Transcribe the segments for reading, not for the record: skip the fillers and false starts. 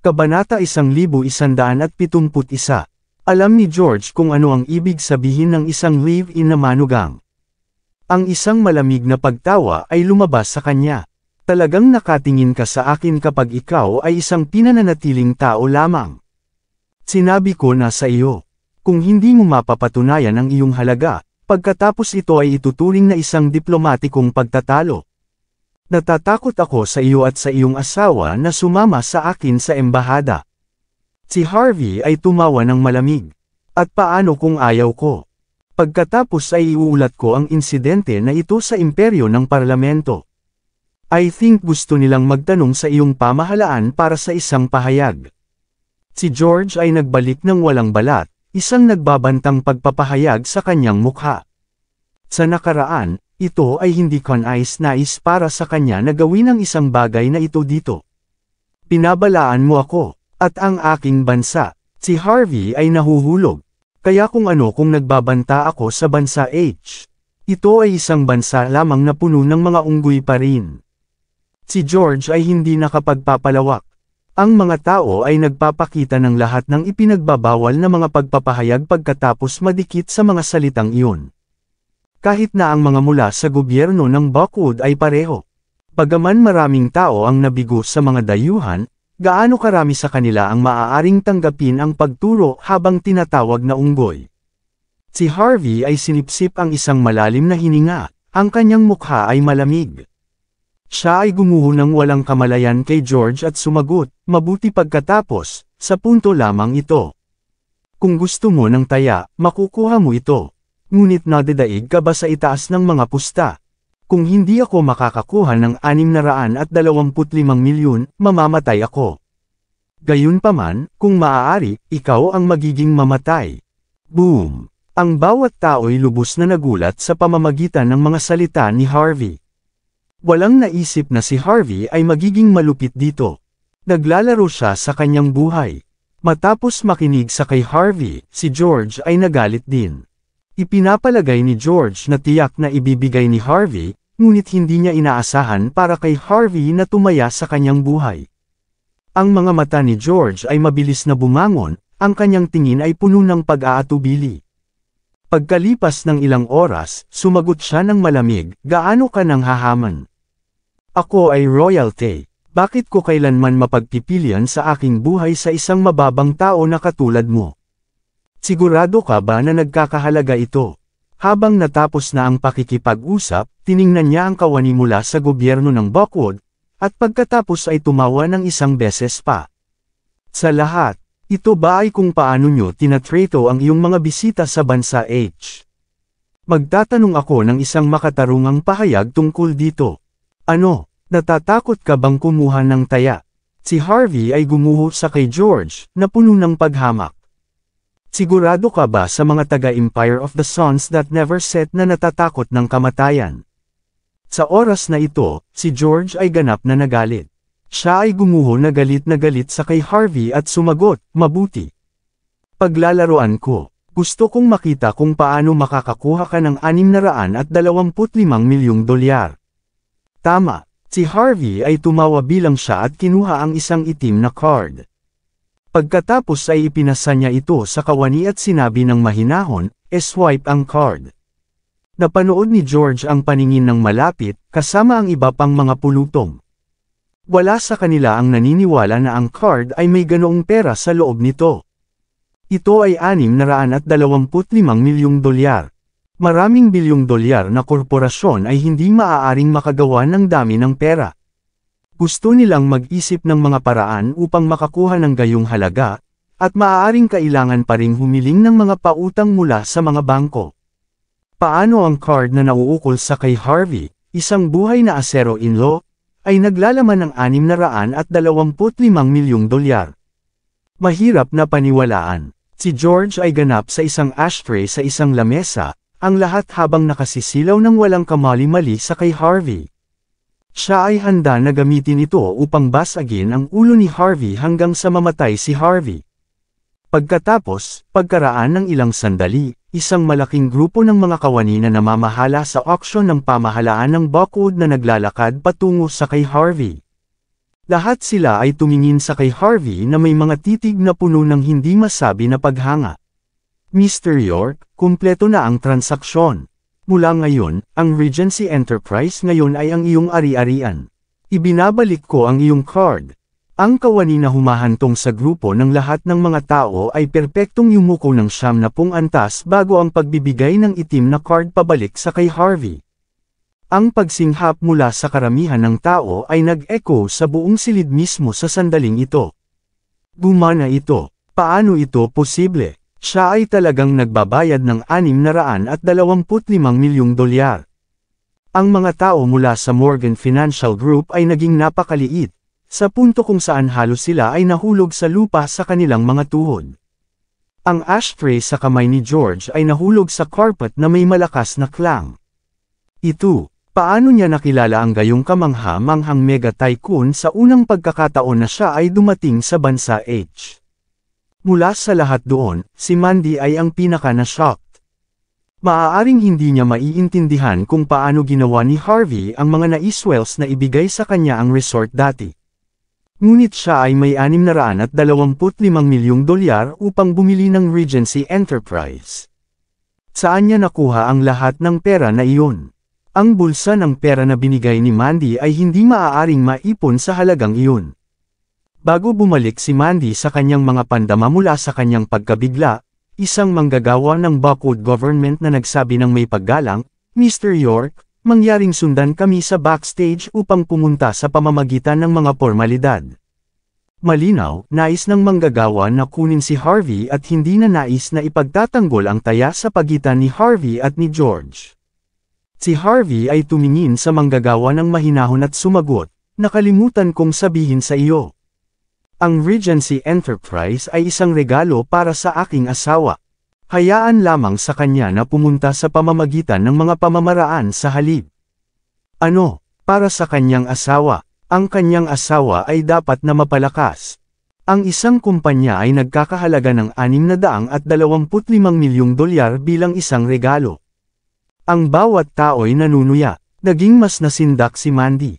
Kabanata 1171. Alam ni George kung ano ang ibig sabihin ng isang live-in na manugang. Ang isang malamig na pagtawa ay lumabas sa kanya. Talagang nakatingin ka sa akin kapag ikaw ay isang pinananatiling tao lamang. Sinabi ko na sa iyo. Kung hindi mo mapapatunayan ang iyong halaga, pagkatapos ito ay ituturing na isang diplomatikong pagtatalo. Natatakot ako sa iyo at sa iyong asawa na sumama sa akin sa embahada. Si Harvey ay tumawa ng malamig. At paano kung ayaw ko? Pagkatapos ay iuulat ko ang insidente na ito sa imperyo ng parlamento. I think gusto nilang magtanong sa iyong pamahalaan para sa isang pahayag. Si George ay nagbalik ng walang balat, isang nagbabantang pagpapahayag sa kanyang mukha. Sa nakaraan, ito ay hindi ko nais para sa kanya na gawin ang isang bagay na ito dito. Pinabalaan mo ako, at ang aking bansa. Si Harvey ay nahuhulog. Kaya kung nagbabanta ako sa bansa H. Ito ay isang bansa lamang na puno ng mga unggoy pa rin. Si George ay hindi nakapagpapalawak. Ang mga tao ay nagpapakita ng lahat ng ipinagbabawal na mga pagpapahayag pagkatapos madikit sa mga salitang iyon. Kahit na ang mga mula sa gobyerno ng Buckwood ay pareho. Bagaman maraming tao ang nabigo sa mga dayuhan, gaano karami sa kanila ang maaaring tanggapin ang pagturo habang tinatawag na unggoy. Si Harvey ay sinipsip ang isang malalim na hininga, ang kanyang mukha ay malamig. Siya ay gumuho ng walang kamalayan kay George at sumagot, mabuti pagkatapos, sa punto lamang ito. Kung gusto mo ng taya, makukuha mo ito. Ngunit nadadaig ka ba sa itaas ng mga pusta? Kung hindi ako makakakuha ng 625 milyon, mamamatay ako. Gayunpaman, kung maaari, ikaw ang magiging mamatay. Boom! Ang bawat tao'y lubos na nagulat sa pamamagitan ng mga salita ni Harvey. Walang naisip na si Harvey ay magiging malupit dito. Naglalaro siya sa kanyang buhay. Matapos makinig sa kay Harvey, si George ay nagalit din. Ipinapalagay ni George na tiyak na ibibigay ni Harvey, ngunit hindi niya inaasahan para kay Harvey na tumaya sa kanyang buhay. Ang mga mata ni George ay mabilis na bumangon, ang kanyang tingin ay puno ng pag-aatubili. Pagkalipas ng ilang oras, sumagot siya ng malamig, gaano ka nang hahaman? Ako ay royalty. Bakit ko kailanman mapagpipilian sa aking buhay sa isang mababang tao na katulad mo? Sigurado ka ba na nagkakahalaga ito? Habang natapos na ang pakikipag-usap, tiningnan niya ang kawani mula sa gobyerno ng Buckwood, at pagkatapos ay tumawa ng isang beses pa. Sa lahat, ito ba ay kung paano nyo tinatrato ang iyong mga bisita sa bansa H? Magtatanong ako ng isang makatarungang pahayag tungkol dito. Ano, natatakot ka bang kumuha ng taya? Si Harvey ay gumuho sa kay George, na puno ng paghamak. Sigurado ka ba sa mga taga-Empire of the Sons that never set na natatakot ng kamatayan? Sa oras na ito, si George ay ganap na nagalit. Siya ay gumuho na galit sa kay Harvey at sumagot, mabuti. Paglalaroan ko, gusto kong makita kung paano makakakuha ka ng $625 milyong. Tama, si Harvey ay tumawa bilang siya at kinuha ang isang itim na card. Pagkatapos ay ipinasa niya ito sa kawani at sinabi ng mahinahon, swipe ang card. Napanood ni George ang paningin ng malapit, kasama ang iba pang mga pulutong. Wala sa kanila ang naniniwala na ang card ay may ganoong pera sa loob nito. Ito ay $625 milyong. Maraming bilyong dolyar na korporasyon ay hindi maaaring makagawa ng dami ng pera. Gusto nilang mag-isip ng mga paraan upang makakuha ng gayong halaga, at maaaring kailangan pa ring humiling ng mga pautang mula sa mga bangko. Paano ang card na nauukol sa kay Harvey, isang buhay na asero-in-law, ay naglalaman ng $625 milyong. Mahirap na paniwalaan. Si George ay ganap sa isang ashtray sa isang lamesa, ang lahat habang nakasisilaw ng walang kamali-mali sa kay Harvey. Siya ay handa na gamitin ito upang basagin ang ulo ni Harvey hanggang sa mamatay si Harvey. Pagkatapos, pagkaraan ng ilang sandali, isang malaking grupo ng mga kawani na namamahala sa auksyon ng pamahalaan ng Buckwood na naglalakad patungo sa kay Harvey. Lahat sila ay tumingin sa kay Harvey na may mga titig na puno ng hindi masabi na paghanga. Mr. York, kumpleto na ang transaksyon. Mula ngayon, ang Regency Enterprise ngayon ay ang iyong ari-arian. Ibinabalik ko ang iyong card. Ang kawani na humahantong sa grupo ng lahat ng mga tao ay perpektong yumuko ng 70 antas bago ang pagbibigay ng itim na card pabalik sa kay Harvey. Ang pagsinghap mula sa karamihan ng tao ay nag-echo sa buong silid mismo sa sandaling ito. Gumana ito. Paano ito posible? Siya ay talagang nagbabayad ng $625 milyong. Ang mga tao mula sa Morgan Financial Group ay naging napakaliit, sa punto kung saan halos sila ay nahulog sa lupa sa kanilang mga tuhod. Ang ashtray sa kamay ni George ay nahulog sa carpet na may malakas na clang. Paano niya nakilala ang gayong kamangha-manghang mega tycoon sa unang pagkakataon na siya ay dumating sa bansa H? Mula sa lahat doon, si Mandy ay ang pinaka na-shocked. Maaaring hindi niya maiintindihan kung paano ginawa ni Harvey ang mga naiswells na ibigay sa kanya ang resort dati. Ngunit siya ay may $625 milyong upang bumili ng Regency Enterprise. Saan niya nakuha ang lahat ng pera na iyon? Ang bulsa ng pera na binigay ni Mandy ay hindi maaaring maipon sa halagang iyon. Bago bumalik si Mandy sa kanyang mga pandama mula sa kanyang pagkabigla, isang manggagawa ng Buckwood government na nagsabi ng may paggalang, Mr. York, mangyaring sundan kami sa backstage upang pumunta sa pamamagitan ng mga formalidad. Malinaw, nais ng manggagawa na kunin si Harvey at hindi na nais na ipagtatanggol ang taya sa pagitan ni Harvey at ni George. Si Harvey ay tumingin sa manggagawa ng mahinahon at sumagot, nakalimutan kong sabihin sa iyo. Ang Regency Enterprise ay isang regalo para sa aking asawa. Hayaan lamang sa kanya na pumunta sa pamamagitan ng mga pamamaraan sa halip. Ano, para sa kanyang asawa? Ang kanyang asawa ay dapat na mapalakas. Ang isang kumpanya ay nagkakahalaga ng $625 milyong bilang isang regalo. Ang bawat tao'y nanunuya. Naging mas nasindak si Mandy.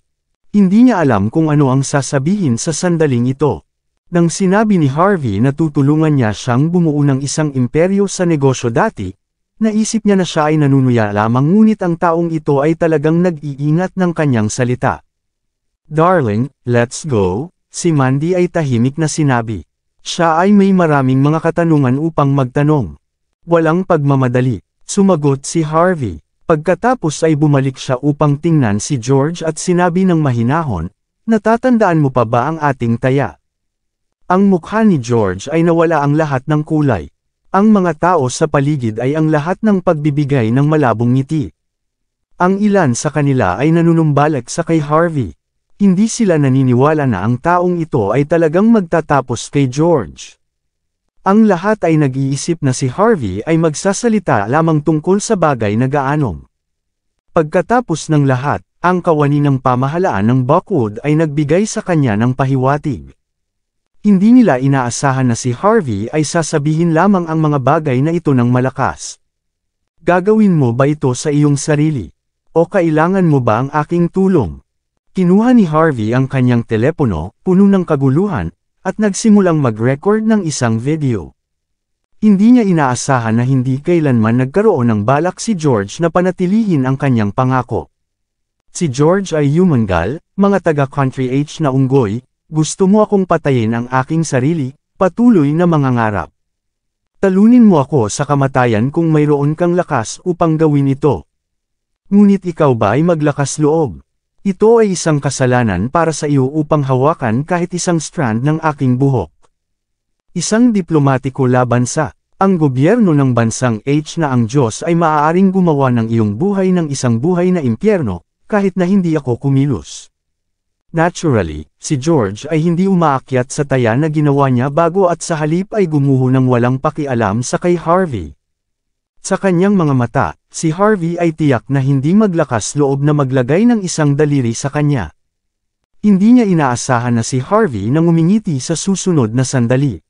Hindi niya alam kung ano ang sasabihin sa sandaling ito. Nang sinabi ni Harvey na tutulungan niya siyang bumuo ng isang imperyo sa negosyo dati, naisip niya na siya ay nanunuya lamang ngunit ang taong ito ay talagang nag-iingat ng kanyang salita. Darling, let's go, si Mandy ay tahimik na sinabi. Siya ay may maraming mga katanungan upang magtanong. Walang pagmamadali. Sumagot si Harvey. Pagkatapos ay bumalik siya upang tingnan si George at sinabi ng mahinahon, natatandaan mo pa ba ang ating taya? Ang mukha ni George ay nawala ang lahat ng kulay. Ang mga tao sa paligid ay ang lahat ng pagbibigay ng malabong ngiti. Ang ilan sa kanila ay nanunumbalak sa kay Harvey. Hindi sila naniniwala na ang taong ito ay talagang magtatapos kay George. Ang lahat ay nag-iisip na si Harvey ay magsasalita lamang tungkol sa bagay na gaanong. Pagkatapos ng lahat, ang kawani ng pamahalaan ng Buckwood ay nagbigay sa kanya ng pahiwatig. Hindi nila inaasahan na si Harvey ay sasabihin lamang ang mga bagay na ito ng malakas. Gagawin mo ba ito sa iyong sarili? O kailangan mo ba ang aking tulong? Kinuha ni Harvey ang kanyang telepono, puno ng kaguluhan, at nagsimulang mag-record ng isang video. Hindi niya inaasahan na hindi kailanman nagkaroon ng balak si George na panatilihin ang kanyang pangako. Si George ay yumangal, mga taga-country age na unggoy, gusto mo akong patayin ang aking sarili, patuloy na mangangarap. Talunin mo ako sa kamatayan kung mayroon kang lakas upang gawin ito. Ngunit ikaw ba ay maglakas loob? Ito ay isang kasalanan para sa iyo upang hawakan kahit isang strand ng aking buhok. Isang diplomatiko laban sa, ang gobyerno ng bansang H na ang Diyos ay maaaring gumawa ng iyong buhay ng isang buhay na impyerno, kahit na hindi ako kumilos. Naturally, si George ay hindi umaakyat sa taya na ginawa niya bago at sa halip ay gumuho ng walang pakialam sa kay Harvey. Sa kanyang mga mata, si Harvey ay tiyak na hindi maglakas loob na maglagay ng isang daliri sa kanya. Hindi niya inaasahan na si Harvey nang umingiti sa susunod na sandali.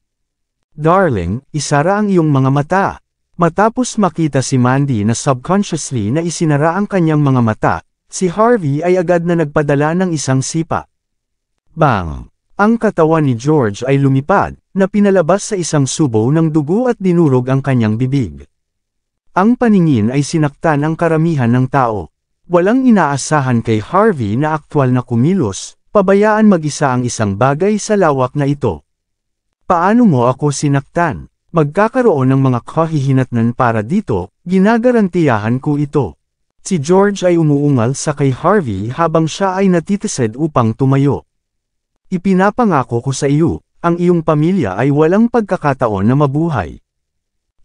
Darling, isara ang iyong mga mata. Matapos makita si Mandy na subconsciously na isinara ang kanyang mga mata, si Harvey ay agad na nagpadala ng isang sipa. Bang! Ang katawan ni George ay lumipad, na pinalabas sa isang subo ng dugo at dinurog ang kanyang bibig. Ang paningin ay sinaktan ang karamihan ng tao. Walang inaasahan kay Harvey na aktwal na kumilos, pabayaan mag-isa ang isang bagay sa lawak na ito. Paano mo ako sinaktan? Magkakaroon ng mga kahihinatnan para dito, ginagarantiyahan ko ito. Si George ay umuungal sa kay Harvey habang siya ay natitised upang tumayo. Ipinapangako ko sa iyo, ang iyong pamilya ay walang pagkakataon na mabuhay.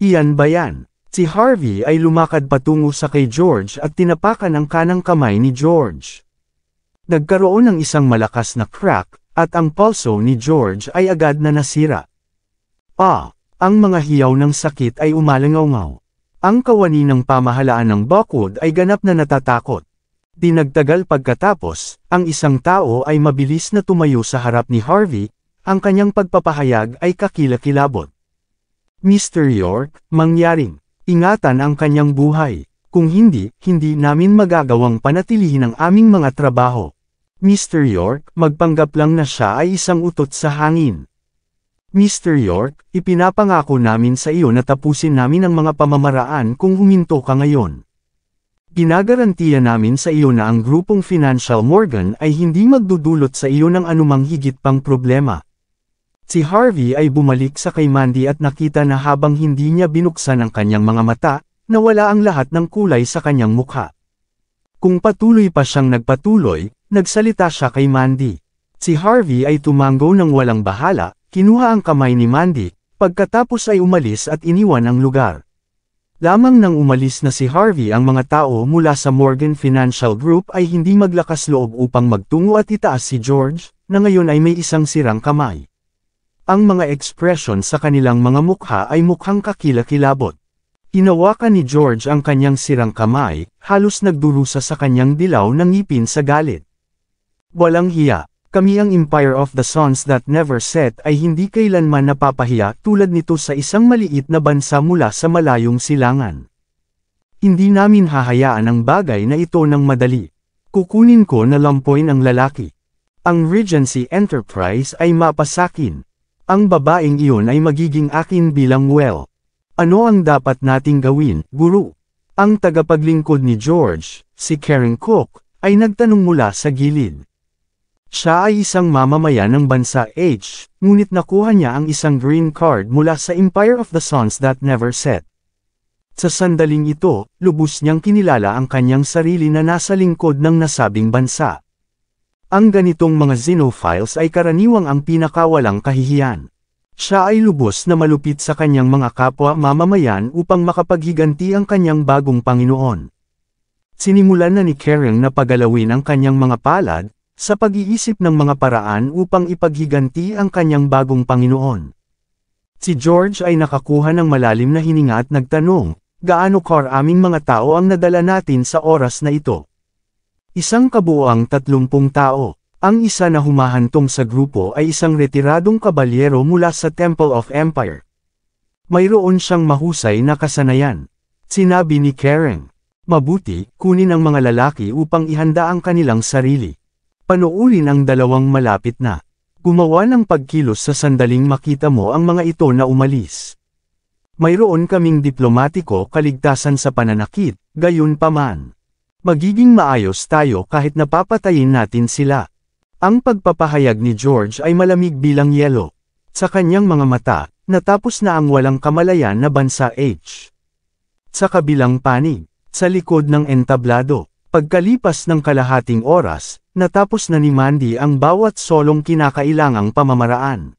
Iyan ba yan? Si Harvey ay lumakad patungo sa kay George at tinapakan ang kanang kamay ni George. Nagkaroon ng isang malakas na crack, at ang pulso ni George ay agad na nasira. Ang mga hiyaw ng sakit ay umalangaw-ngaw. Ang kawani ng pamahalaan ng Buckwood ay ganap na natatakot. Di nagtagal pagkatapos, ang isang tao ay mabilis na tumayo sa harap ni Harvey, ang kanyang pagpapahayag ay kakilakilabot. Mr. York, mangyaring, ingatan ang kanyang buhay. Kung hindi, hindi namin magagawang panatilihin ang aming mga trabaho. Mr. York, magpanggap lang na siya ay isang utot sa hangin. Mr. York, ipinapangako namin sa iyo na tapusin namin ang mga pamamaraan kung huminto ka ngayon. Ginagarantiya namin sa iyo na ang grupong Financial Morgan ay hindi magdudulot sa iyo ng anumang higit pang problema. Si Harvey ay bumalik sa kay Mandy at nakita na habang hindi niya binuksan ang kanyang mga mata, nawala ang lahat ng kulay sa kanyang mukha. Kung patuloy pa siyang nagpatuloy, nagsalita siya kay Mandy. Si Harvey ay tumango ng walang bahala, kinuha ang kamay ni Mandy, pagkatapos ay umalis at iniwan ang lugar. Lamang nang umalis na si Harvey ang mga tao mula sa Morgan Financial Group ay hindi maglakas loob upang magtungo at itaas si George, na ngayon ay may isang sirang kamay. Ang mga ekspresyon sa kanilang mga mukha ay mukhang kakilakilabot. Hinawakan ni George ang kanyang sirang kamay, halos nagdurusa sa kanyang dilaw na ngipin sa galit. Walang hiya. Kami ang Empire of the Suns That Never Set ay hindi kailanman napapahiya tulad nito sa isang maliit na bansa mula sa malayong silangan. Hindi namin hahayaan ang bagay na ito ng madali. Kukunin ko na lampoin ang lalaki. Ang Regency Enterprise ay mapasakin. Ang babaeng iyon ay magiging akin bilang well. Ano ang dapat nating gawin, guru? Ang tagapaglingkod ni George, si Karen Cook, ay nagtanong mula sa gilid. Siya ay isang mamamayan ng bansa H, ngunit nakuha niya ang isang green card mula sa Empire of the Suns That Never Set. Sa sandaling ito, lubos niyang kinilala ang kanyang sarili na nasa lingkod ng nasabing bansa. Ang ganitong mga xenophiles ay karaniwang ang pinakawalang kahihiyan. Siya ay lubos na malupit sa kanyang mga kapwa mamamayan upang makapaghiganti ang kanyang bagong Panginoon. Sinimulan na ni Karen na pagalawin ang kanyang mga palad, sa pag-iisip ng mga paraan upang ipaghiganti ang kanyang bagong Panginoon. Si George ay nakakuha ng malalim na hininga at nagtanong, gaano karaming mga tao ang nadala natin sa oras na ito? Isang kabuuang 30 tao. Ang isa na humahantong sa grupo ay isang retiradong kabalyero mula sa Temple of Empire. Mayroon siyang mahusay na kasanayan. Sinabi ni Karen, mabuti, kunin ang mga lalaki upang ihanda ang kanilang sarili. Panuulin ang dalawang malapit na. Gumawa ng pagkilos sa sandaling makita mo ang mga ito na umalis. Mayroon kaming diplomatiko kaligtasan sa pananakit, gayon paman. Magiging maayos tayo kahit napapatayin natin sila. Ang pagpapahayag ni George ay malamig bilang yelo. Sa kanyang mga mata, natapos na ang walang kamalayan na bansa H. Sa kabilang panig, sa likod ng entablado, pagkalipas ng kalahating oras, natapos na ni Mandy ang bawat solong kinakailangang pamamaraan.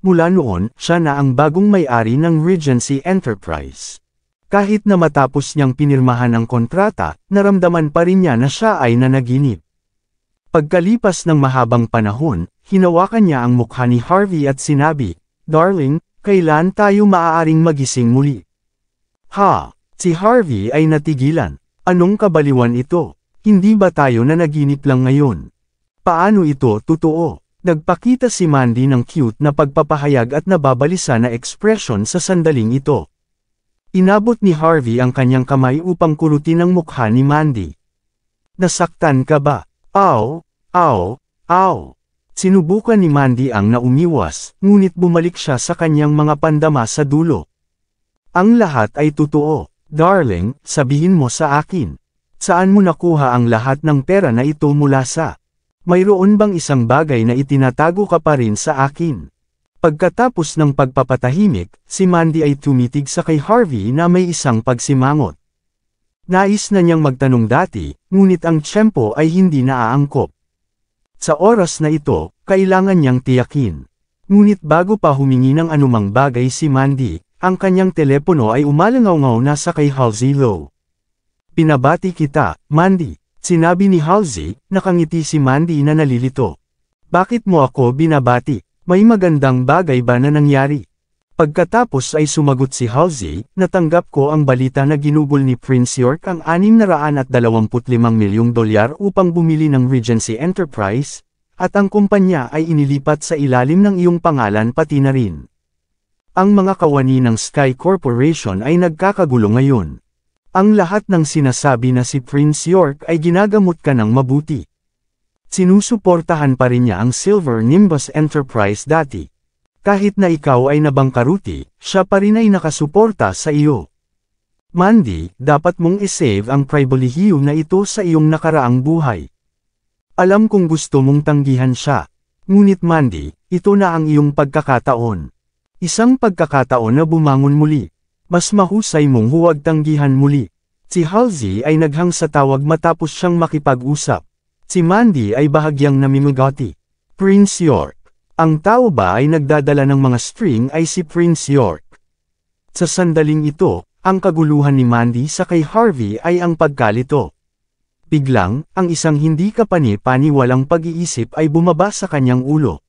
Mula noon, siya na ang bagong may-ari ng Regency Enterprise. Kahit na matapos niyang pinirmahan ang kontrata, naramdaman pa rin niya na siya ay nanaginip. Pagkalipas ng mahabang panahon, hinawakan niya ang mukha ni Harvey at sinabi, "Darling, kailan tayo maaaring magising muli?" Si Harvey ay natigilan. Anong kabaliwan ito? Hindi ba tayo nanaginip lang ngayon? Paano ito totoo? Nagpakita si Mandy ng cute na pagpapahayag at nababalisa na ekspresyon sa sandaling ito. Inabot ni Harvey ang kanyang kamay upang kurutin ang mukha ni Mandy. Nasaktan ka ba? Aw, aw, aw. Sinubukan ni Mandy ang naumiwas, ngunit bumalik siya sa kanyang mga pandama sa dulo. Ang lahat ay totoo. Darling, sabihin mo sa akin. Saan mo nakuha ang lahat ng pera na ito mula sa? Mayroon bang isang bagay na itinatago ka pa rin sa akin? Pagkatapos ng pagpapatahimik, si Mandy ay tumitig sa kay Harvey na may isang pagsimangot. Nais na niyang magtanong dati, ngunit ang tiyempo ay hindi naaangkop. Sa oras na ito, kailangan niyang tiyakin. Ngunit bago pa humingi ng anumang bagay si Mandy, ang kanyang telepono ay umalangaw-ngaw na sa kay Halsey Lowe. Pinabati kita, Mandy, sinabi ni Halsey, nakangiti si Mandy na nalilito. Bakit mo ako binabati? May magandang bagay ba na nangyari? Pagkatapos ay sumagot si Halsey, natanggap ko ang balita na ginugol ni Prince York ang $625 milyong upang bumili ng Regency Enterprise, at ang kumpanya ay inilipat sa ilalim ng iyong pangalan pati na rin. Ang mga kawani ng Sky Corporation ay nagkakagulo ngayon. Ang lahat ng sinasabi na si Prince York ay ginagamot ka ng mabuti. Sinusuportahan pa rin niya ang Silver Nimbus Enterprise dati. Kahit na ikaw ay nabangkaruti, siya pa rin ay nakasuporta sa iyo. Mandy, dapat mong isave ang pribilehiyo na ito sa iyong nakaraang buhay. Alam kong gusto mong tanggihan siya. Ngunit Mandy, ito na ang iyong pagkakataon. Isang pagkakataon na bumangon muli. Mas mahusay mong huwag tanggihan muli. Si Halsey ay naghang sa tawag matapos siyang makipag-usap. Si Mandy ay bahagyang namimigati. Prince York. Ang tao ba ay nagdadala ng mga string ay si Prince York. Sa sandaling ito, ang kaguluhan ni Mandy sa kay Harvey ay ang pagkalito. Biglang, ang isang hindi kapani-paniwalang pag-iisip ay bumaba sa kanyang ulo.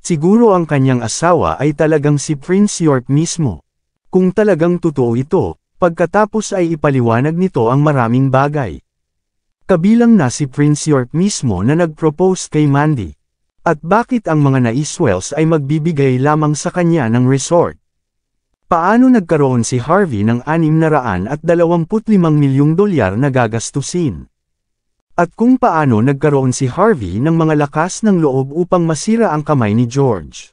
Siguro ang kanyang asawa ay talagang si Prince York mismo. Kung talagang totoo ito, pagkatapos ay ipaliwanag nito ang maraming bagay. Kabilang na si Prince York mismo na nag-propose kay Mandy. At bakit ang mga naiswells ay magbibigay lamang sa kanya ng resort? Paano nagkaroon si Harvey ng $625 milyong na gagastusin? At kung paano nagkaroon si Harvey ng mga lakas ng loob upang masira ang kamay ni George?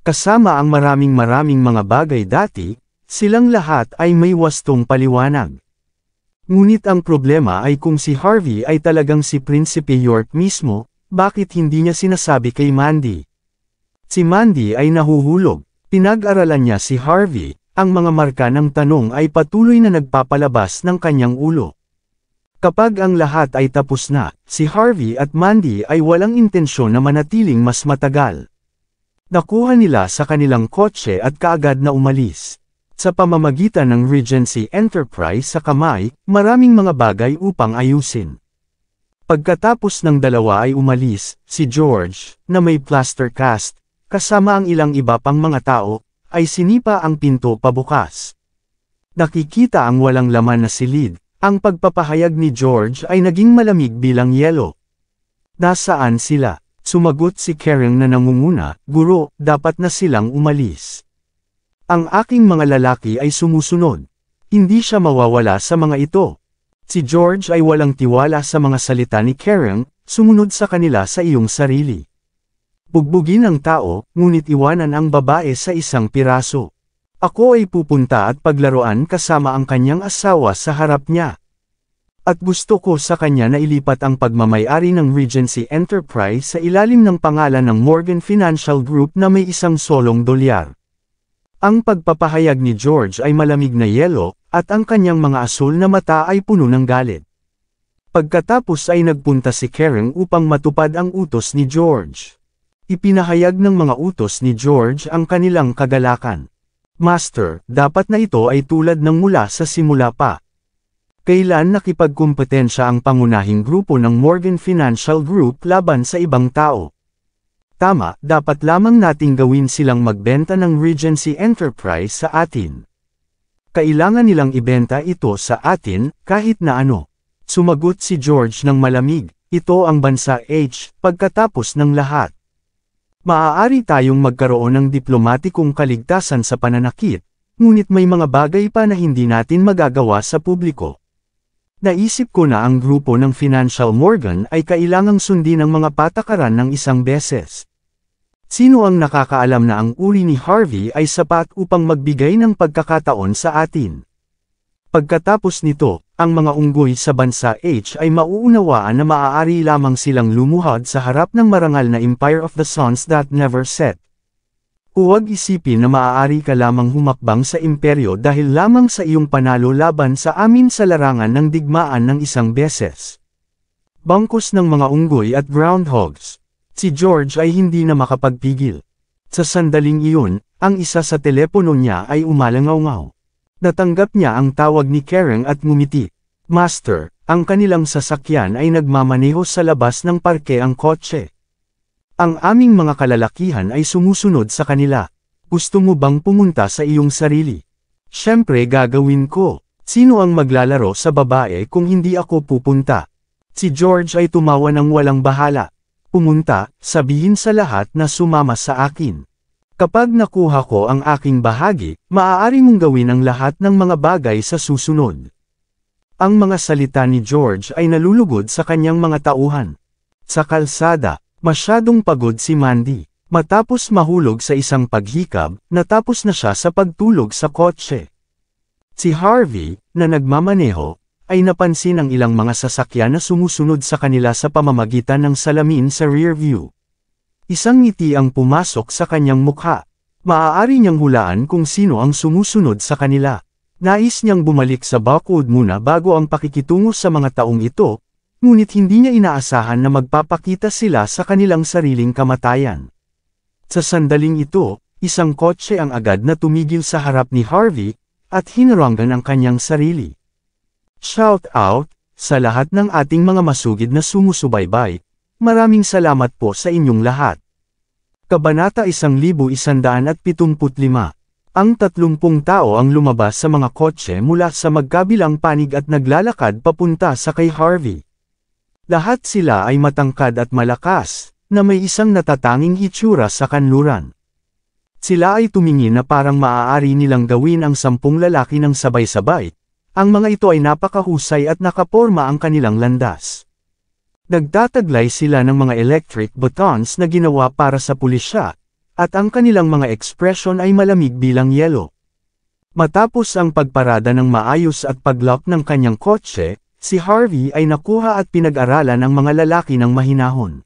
Kasama ang maraming mga bagay dati, silang lahat ay may wastong paliwanag. Ngunit ang problema ay kung si Harvey ay talagang si Prinsipe York mismo, bakit hindi niya sinasabi kay Mandy? Si Mandy ay nahuhulog. Pinag-aralan niya si Harvey, ang mga marka ng tanong ay patuloy na nagpapalabas ng kanyang ulo. Kapag ang lahat ay tapos na, si Harvey at Mandy ay walang intensyon na manatiling mas matagal. Nakuha nila sa kanilang kotse at kaagad na umalis. Sa pamamagitan ng Regency Enterprise sa kamay, maraming mga bagay upang ayusin. Pagkatapos ng dalawa ay umalis, si George, na may plaster cast, kasama ang ilang iba pang mga tao, ay sinipa ang pinto pabukas. Nakikita ang walang laman na silid, ang pagpapahayag ni George ay naging malamig bilang yelo. Nasaan sila? Sumagot si Karen na nangunguna, Guro, dapat na silang umalis. Ang aking mga lalaki ay sumusunod. Hindi siya mawawala sa mga ito. Si George ay walang tiwala sa mga salita ni Karen, sumunod sa kanila sa iyong sarili. Bugbugin ang tao, ngunit iwanan ang babae sa isang piraso. Ako ay pupunta at paglaruan kasama ang kanyang asawa sa harap niya. At gusto ko sa kanya na ilipat ang pagmamayari ng Regency Enterprise sa ilalim ng pangalan ng Morgan Financial Group na may $1 dolyar. Ang pagpapahayag ni George ay malamig na yelo, at ang kanyang mga asul na mata ay puno ng galit. Pagkatapos ay nagpunta si Karen upang matupad ang utos ni George. Ipinahayag ng mga utos ni George ang kanilang kagalakan. Master, dapat na ito ay tulad ng mula sa simula pa. Kailan nakipagkumpetensya ang pangunahing grupo ng Morgan Financial Group laban sa ibang tao? Tama, dapat lamang nating gawin silang magbenta ng Regency Enterprise sa atin. Kailangan nilang ibenta ito sa atin, kahit na ano. Sumagot si George ng malamig, ito ang bansa H, pagkatapos ng lahat. Maaari tayong magkaroon ng diplomatikong kaligtasan sa pananakit, ngunit may mga bagay pa na hindi natin magagawa sa publiko. Naisip ko na ang grupo ng Financial Morgan ay kailangang sundin ang mga patakaran ng isang beses. Sino ang nakakaalam na ang uri ni Harvey ay sapat upang magbigay ng pagkakataon sa atin? Pagkatapos nito, ang mga unggoy sa bansa H ay mauunawaan na maaari lamang silang lumuhod sa harap ng marangal na Empire of the Suns that never set. Huwag isipin na maaari ka lamang humakbang sa imperyo dahil lamang sa iyong panalo laban sa amin sa larangan ng digmaan ng isang beses. Bangkos ng mga unggoy at groundhogs. Si George ay hindi na makapagpigil. Sa sandaling iyon, ang isa sa telepono niya ay umalangaw-ngaw. Natanggap niya ang tawag ni Karen at ngumiti. Master, ang kanilang sasakyan ay nagmamaneho sa labas ng parke ang kotse. Ang aming mga kalalakihan ay sumusunod sa kanila. Gusto mo bang pumunta sa iyong sarili? Siyempre gagawin ko. Sino ang maglalaro sa babae kung hindi ako pupunta? Si George ay tumawa ng walang bahala. Pumunta, sabihin sa lahat na sumama sa akin. Kapag nakuha ko ang aking bahagi, maaari mong gawin ang lahat ng mga bagay sa susunod. Ang mga salita ni George ay nalulugod sa kanyang mga tauhan. Sa kalsada, masyadong pagod si Mandy. Matapos mahulog sa isang paghikab, natapos na siya sa pagtulog sa kotse. Si Harvey, na nagmamaneho, ay napansin ang ilang mga sasakyan na sumusunod sa kanila sa pamamagitan ng salamin sa rear view. Isang ngiti ang pumasok sa kanyang mukha. Maaari niyang hulaan kung sino ang sumusunod sa kanila. Nais niyang bumalik sa Buckwood muna bago ang pakikitungo sa mga taong ito, ngunit hindi niya inaasahan na magpapakita sila sa kanilang sariling kamatayan. Sa sandaling ito, isang kotse ang agad na tumigil sa harap ni Harvey, at hinarangan ang kanyang sarili. Shout out, sa lahat ng ating mga masugid na sumusubaybay, maraming salamat po sa inyong lahat. Kabanata 1175. Ang 30 tao ang lumabas sa mga kotse mula sa magkabilang panig at naglalakad papunta sa kay Harvey. Lahat sila ay matangkad at malakas, na may isang natatanging hitsura sa kanluran. Sila ay tumingin na parang maaari nilang gawin ang 10 lalaki ng sabay-sabay. Ang mga ito ay napakahusay at nakaporma ang kanilang landas. Nagtataglay sila ng mga electric buttons na ginawa para sa pulisya, at ang kanilang mga ekspresyon ay malamig bilang yelo. Matapos ang pagparada ng maayos at paglock ng kanyang kotse, si Harvey ay nakuha at pinag-aralan ng mga lalaki ng mahinahon.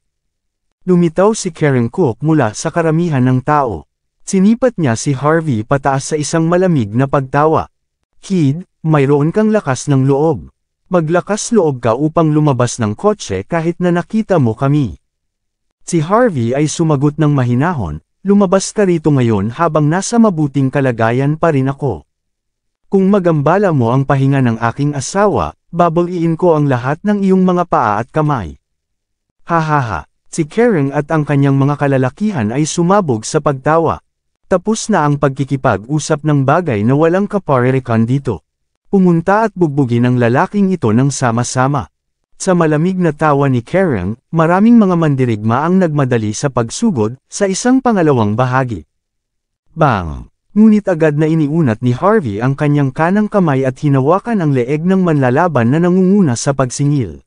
Lumitaw si Karen Cook mula sa karamihan ng tao. Sinipat niya si Harvey pataas sa isang malamig na pagtawa. Kid, mayroon kang lakas ng loob. Maglakas loob ka upang lumabas ng kotse kahit na nakita mo kami. Si Harvey ay sumagot ng mahinahon, lumabas ka rito ngayon habang nasa mabuting kalagayan pa rin ako. Kung magambala mo ang pahinga ng aking asawa, babaliin ko ang lahat ng iyong mga paa at kamay. Hahaha, si Karen at ang kanyang mga kalalakihan ay sumabog sa pagtawa. Tapos na ang pagkikipag-usap ng bagay na walang kaparerikan dito. Pumunta at bugbugin ang lalaking ito ng sama-sama. Sa malamig na tawa ni Karen, maraming mga mandirigma ang nagmadali sa pagsugod sa isang pangalawang bahagi. Bang! Ngunit agad na iniunat ni Harvey ang kanyang kanang kamay at hinawakan ang leeg ng manlalaban na nangunguna sa pagsingil.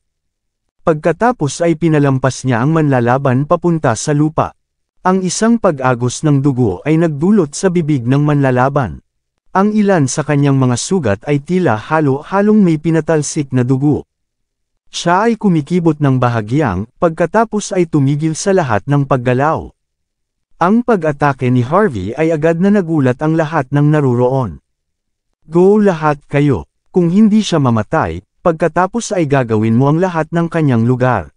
Pagkatapos ay pinalampas niya ang manlalaban papunta sa lupa. Ang isang pag-agos ng dugo ay nagdulot sa bibig ng manlalaban. Ang ilan sa kanyang mga sugat ay tila halo-halong may pinatalsik na dugo. Siya ay kumikibot ng bahagyang, pagkatapos ay tumigil sa lahat ng paggalaw. Ang pag-atake ni Harvey ay agad na nagulat ang lahat ng naruroon. Go lahat kayo, kung hindi siya mamatay, pagkatapos ay gagawin mo ang lahat ng kanyang lugar.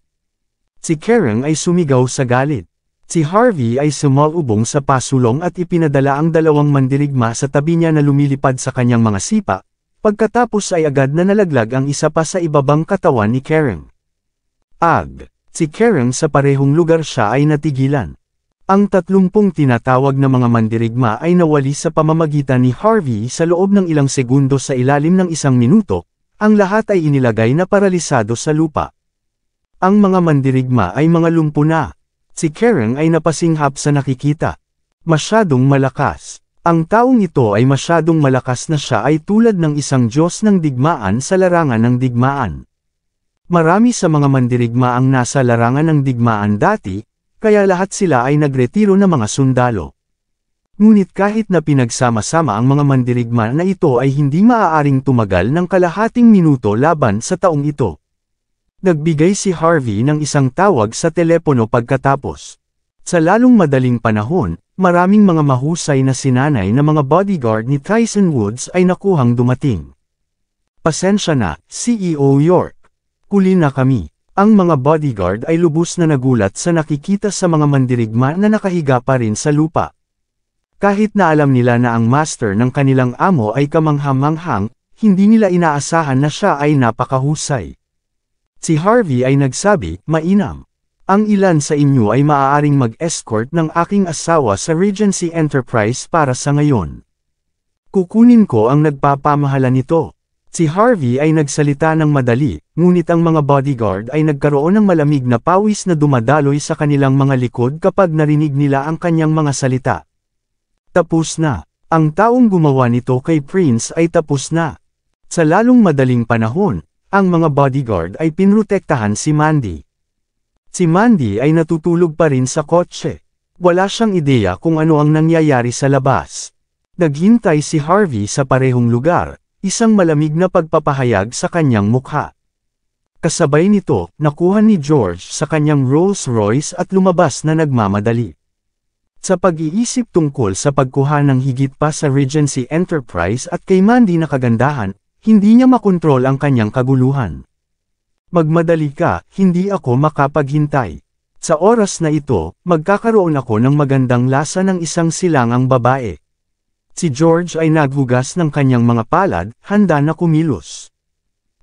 Si Karen ay sumigaw sa galit. Si Harvey ay sumalubong sa pasulong at ipinadala ang dalawang mandirigma sa tabi niya na lumilipad sa kanyang mga sipa, pagkatapos ay agad na nalaglag ang isa pa sa ibabang katawan ni Karen. Si Karen sa parehong lugar siya ay natigilan. Ang 30 tinatawag na mga mandirigma ay nawali sa pamamagitan ni Harvey sa loob ng ilang segundo sa ilalim ng 1 minuto, ang lahat ay inilagay na paralisado sa lupa. Ang mga mandirigma ay mga lumpo na. Si Karen ay napasinghap sa nakikita. Masyadong malakas. Ang taong ito ay masyadong malakas na siya ay tulad ng isang Diyos ng digmaan sa larangan ng digmaan. Marami sa mga mandirigma ang nasa larangan ng digmaan dati, kaya lahat sila ay nagretiro na mga sundalo. Ngunit kahit na pinagsama-sama ang mga mandirigma na ito ay hindi maaaring tumagal ng kalahating minuto laban sa taong ito. Nagbigay si Harvey ng isang tawag sa telepono pagkatapos. Sa lalong madaling panahon, maraming mga mahusay na sinanay na mga bodyguard ni Tyson Woods ay nakuhang dumating. Pasensya na, CEO York. Huli na kami. Ang mga bodyguard ay lubos na nagulat sa nakikita sa mga mandirigma na nakahiga pa rin sa lupa. Kahit na alam nila na ang master ng kanilang amo ay kamangha-manghang, hindi nila inaasahan na siya ay napakahusay. Si Harvey ay nagsabi, mainam. Ang ilan sa inyo ay maaaring mag-escort ng aking asawa sa Regency Enterprise para sa ngayon. Kukunin ko ang nagpapamahala nito. Si Harvey ay nagsalita ng madali, ngunit ang mga bodyguard ay nagkaroon ng malamig na pawis na dumadaloy sa kanilang mga likod kapag narinig nila ang kanyang mga salita. Tapos na. Ang taong gumawa nito kay Prince ay tapos na. Sa lalong madaling panahon, ang mga bodyguard ay pinrotektahan si Mandy. Si Mandy ay natutulog pa rin sa kotse. Wala siyang ideya kung ano ang nangyayari sa labas. Naghintay si Harvey sa parehong lugar, isang malamig na pagpapahayag sa kanyang mukha. Kasabay nito, nakuha ni George sa kanyang Rolls-Royce at lumabas na nagmamadali. Sa pag-iisip tungkol sa pagkuha ng higit pa sa Regency Enterprise at kay Mandy na kagandahan, hindi niya makontrol ang kanyang kaguluhan. Magmadali ka, hindi ako makapaghintay. Sa oras na ito, magkakaroon ako ng magandang lasa ng isang silangang babae. Si George ay naghugas ng kanyang mga palad, handa na kumilos.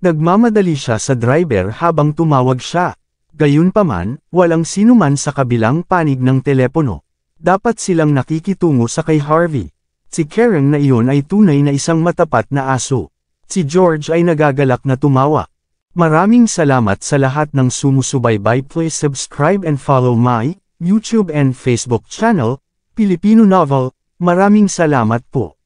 Nagmamadali siya sa driver habang tumawag siya. Gayunpaman, walang sinuman sa kabilang panig ng telepono. Dapat silang nakikitungo sa kay Harvey. Si Karen na iyon ay tunay na isang matapat na aso. Si George ay nagagalak na tumawa. Maraming salamat sa lahat ng sumusubaybay. Please subscribe and follow my YouTube and Facebook channel, Filipino Novel. Maraming salamat po.